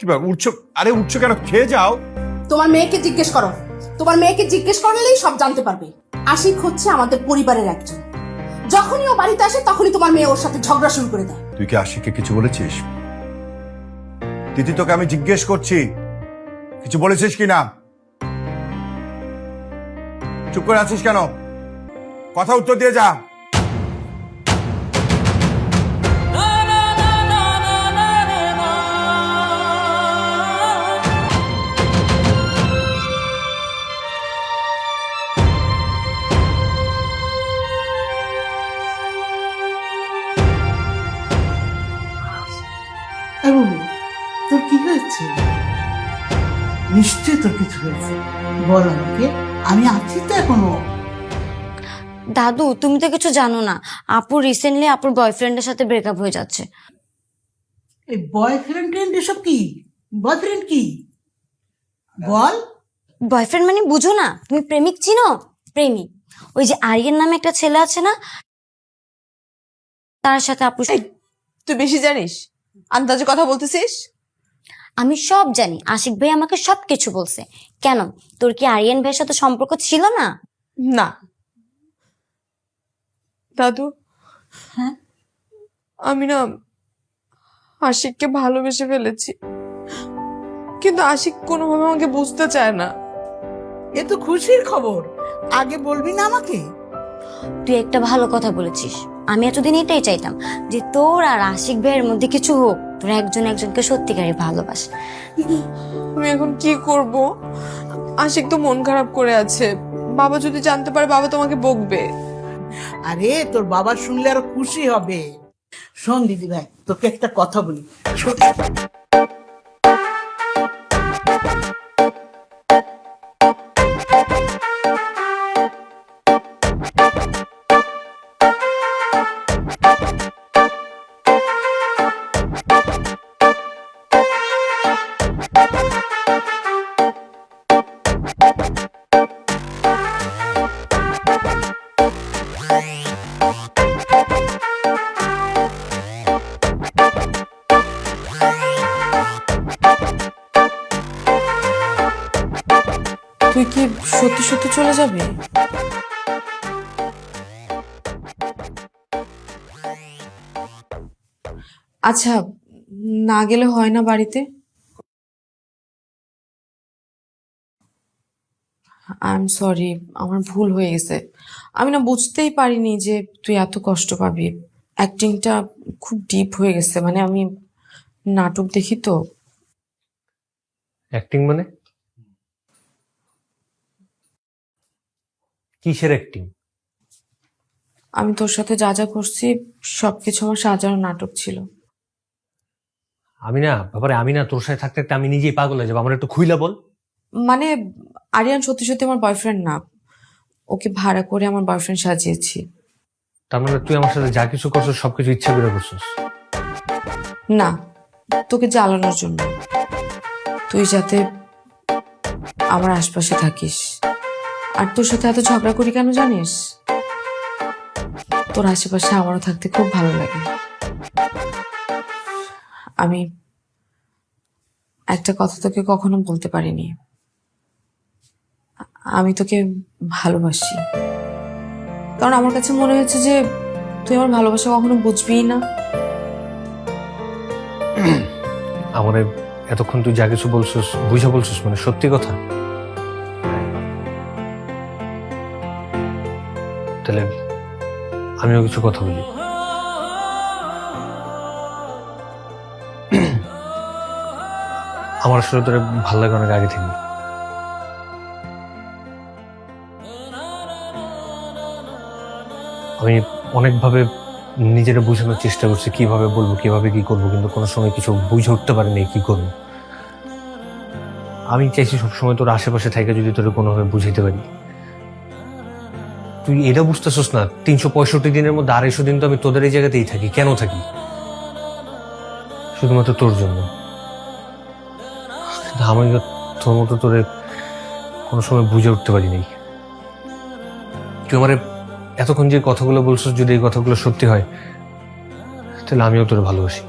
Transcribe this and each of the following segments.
কি ব্যাপার উঠছো? আরে উঠছো কেন? খেয়ে যাও। তোমার মেয়েকে জিজ্ঞেস করো, তোমার মেয়েকে জিজ্ঞেস করলেই সব জানতে পারবে। আশিক হচ্ছে আমাদের পরিবারের একজন। যখনই ও বাড়িতে আসে তখনই তোমার মেয়ে ওর সাথে ঝগড়া শুরু করে দেয়। তুই কি আশিককে কিছু বলেছিস? তিথি, তোকে আমি জিজ্ঞেস করছি, কিছু বলেছিস কি না? চুপ করে আছিস কেন? কথা উত্তর দিয়ে যা। তোর কি হয়েছে? নিশ্চয় তোর কিছু হয়েছে, বল আমাকে, আমি আছি তো এখনো। দাদু, তুমি তো কিছু জানো না। আপু রিসেন্টলি আপুর বয়ফ্রেন্ডের সাথে ব্রেকআপ হয়ে যাচ্ছে। এই বয়ফ্রেন্ড এসব কি? বয়ফ্রেন্ড কি বল? বয়ফ্রেন্ড মানে বুঝো না? তুমি প্রেমিক চিনো? প্রেমিক ওই যে আরিয়ান নামে একটা ছেলে আছে না, তার সাথে আপু। তুই বেশি জানিস, আন্দাজে কথা বলতেছিস। আমি সব জানি, আশিক ভাই আমাকে সবকিছু বলছে। কেন, তোর কি আরিয়ান ভাইয়ের সাথে সম্পর্ক ছিল না? না দাদু, হ্যাঁ, আমি না আশিককে ভালোবেসে ফেলেছি, কিন্তু আশিক কোনোভাবে আমাকে বুঝতে চায় না। এ তো খুশির খবর, আগে বলবি না আমাকে? তুই একটা ভালো কথা বলেছিস। আমি এতদিন এটাই চাইতাম যে তোর আর আশিক ভাইয়ের মধ্যে কিছু হোক, তোরা একজন একজনকে সত্যিকারই ভালোবাস। আমি এখন কি করব? আশিক তো মন খারাপ করে আছে, বাবা যদি জানতে পারে বাবা তোমাকে বকবে। আরে তোর বাবা শুনলে আরো খুশি হবে। শোন দিদি ভাই, তোকে একটা কথা বলি, শোন। তুই কি সত্যি সত্যি চলে যাবে? আচ্ছা, না গেলে হয় না বাড়িতে? আই এম সরি, আমার ভুল হয়ে গেছে। আমি না বুঝতেই পারিনি যে তুই এত কষ্ট পাবি। অ্যাক্টিংটা খুব ডিপ হয়ে গেছে, মানে আমি নাটক দেখি তো। অ্যাক্টিং মানে কিসের অ্যাক্টিং? আমি তোর সাথে যা যা করছি সবকিছু আমার সাজানো নাটক ছিল। আমি না ব্যাপারে, আমি না তোর সাথে থাকতে থাকতে আমি নিজেই পাগল হয়ে যাবো। আমার একটু খুইলা বল। মানে আরিয়ান সত্যি সত্যি আমার বয়ফ্রেন্ড না, ওকে ভাড়া করে আমার বয়ফ্রেন্ড সাজিয়েছি। তার মানে তুই আমার সাথে যা কিছু করছিস সবকিছু ইচ্ছা করে করছিস? না, তোকে জ্বালানোর জন্য, তুই যাতে আমার আশপাশে থাকিস। আর তোর সাথে এত ঝগড়া করি কেন জানিস? তোর আশেপাশে আমারও থাকতে খুব ভালো লাগে। আমি একটা কথা তোকে কখনো বলতে পারিনি, আমি তোকে ভালোবাসি। কারণ আমার কাছে মনে হয়েছে যে তুই আমার ভালোবাসা কখনো বুঝবিই না। আমার এতক্ষণ তুই যা কিছু বলছিস বুঝে বলছিস, মানে সত্যি কথা? তাহলে আমিও কিছু কথা বলি। আমার আসলে তোর ভালো লাগে অনেক আগে থেকে। আমি অনেকভাবে নিজেরা বোঝানোর চেষ্টা করছি, কিভাবে বলবো, কিভাবে কি করবো, কিন্তু কোনো সময় কিছু বুঝে উঠতে পারিনি কি করবো। আমি চাইছি সবসময় তোর আশেপাশে থেকে যদি তোর কোনোভাবে বুঝাইতে পারি। তুই এটা বুঝতেছিস না, 365 দিনের মধ্যে 250 দিন তো আমি তোদের এই জায়গাতেই থাকি। কেন থাকি? শুধুমাত্র তোর জন্য। আমি তোর মতো তোরে কোনো সময় বুঝে উঠতে পারি নাই। তুই আমার এতক্ষণ যে কথাগুলো বলছিস, যদি এই কথাগুলো সত্যি হয় তাহলে আমিও তোরে ভালোবাসি।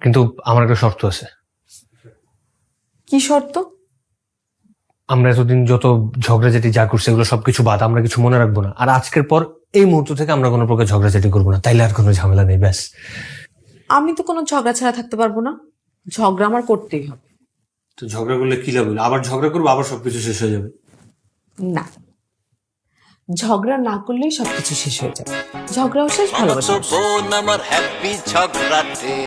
কিন্তু আমার একটা শর্ত আছে। কি শর্ত? আমরা এতদিন যত ঝগড়াঝাটি যা করছি এগুলো সবকিছু বাদ, আমরা কিছু মনে রাখবো না। আর আজকের পর এই মুহূর্ত থেকে আমরা কোনো প্রকার ঝগড়াঝাটি করবো না, তাইলে আর কোনো ঝামেলা নেই, ব্যাস। আমি তো কোনো ঝগড়া ছাড়া থাকতে পারবো না, ঝগড়া আমার করতেই হবে। তো ঝগড়া করলে কি লাভ হলো? আবার ঝগড়া করবো, আবার সবকিছু শেষ হয়ে যাবে। না, ঝগড়া না করলেই সবকিছু শেষ হয়ে যাবে। ঝগড়াও শেষ, ভালোবাসা।